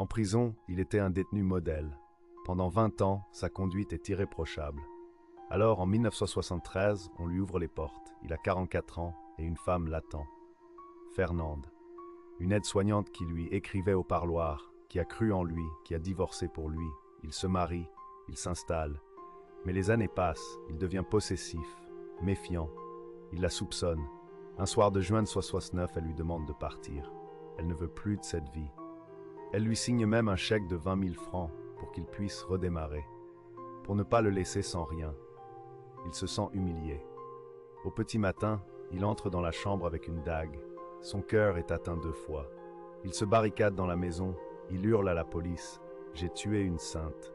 En prison, il était un détenu modèle. Pendant 20 ans, sa conduite est irréprochable. Alors, en 1973, on lui ouvre les portes. Il a 44 ans et une femme l'attend. Fernande, une aide-soignante qui lui écrivait au parloir, qui a cru en lui, qui a divorcé pour lui. Il se marie, il s'installe. Mais les années passent, il devient possessif, méfiant. Il la soupçonne. Un soir de juin de 69, elle lui demande de partir. Elle ne veut plus de cette vie. Elle lui signe même un chèque de 20 000 francs pour qu'il puisse redémarrer, pour ne pas le laisser sans rien. Il se sent humilié. Au petit matin, il entre dans la chambre avec une dague. Son cœur est atteint 2 fois. Il se barricade dans la maison, il hurle à la police « J'ai tué une sainte ».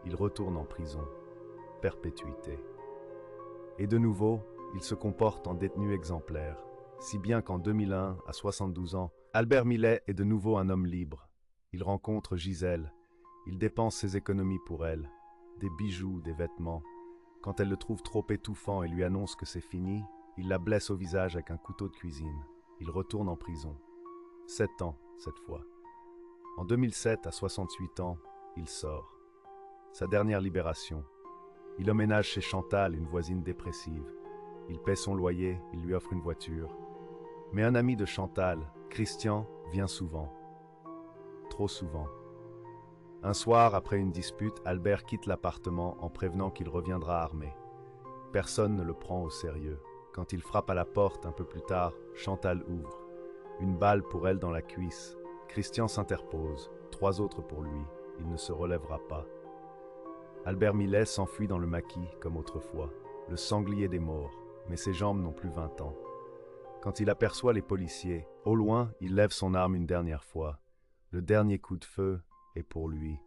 Il retourne en prison. Perpétuité. Et de nouveau, il se comporte en détenu exemplaire, si bien qu'en 2001, à 72 ans, Albert Millet est de nouveau un homme libre. Il rencontre Gisèle, il dépense ses économies pour elle, des bijoux, des vêtements. Quand elle le trouve trop étouffant et lui annonce que c'est fini, il la blesse au visage avec un couteau de cuisine. Il retourne en prison. 7 ans, cette fois. En 2007, à 68 ans, il sort. Sa dernière libération. Il emménage chez Chantal, une voisine dépressive. Il paie son loyer, il lui offre une voiture. Mais un ami de Chantal, Christian, vient souvent. Trop souvent. Un soir, après une dispute, Albert quitte l'appartement en prévenant qu'il reviendra armé. Personne ne le prend au sérieux. Quand il frappe à la porte un peu plus tard, Chantal ouvre. Une balle pour elle dans la cuisse. Christian s'interpose, 3 autres pour lui. Il ne se relèvera pas. Albert Millet s'enfuit dans le maquis, comme autrefois, le sanglier des morts, mais ses jambes n'ont plus 20 ans. Quand il aperçoit les policiers, au loin, il lève son arme une dernière fois. Le dernier coup de feu est pour lui.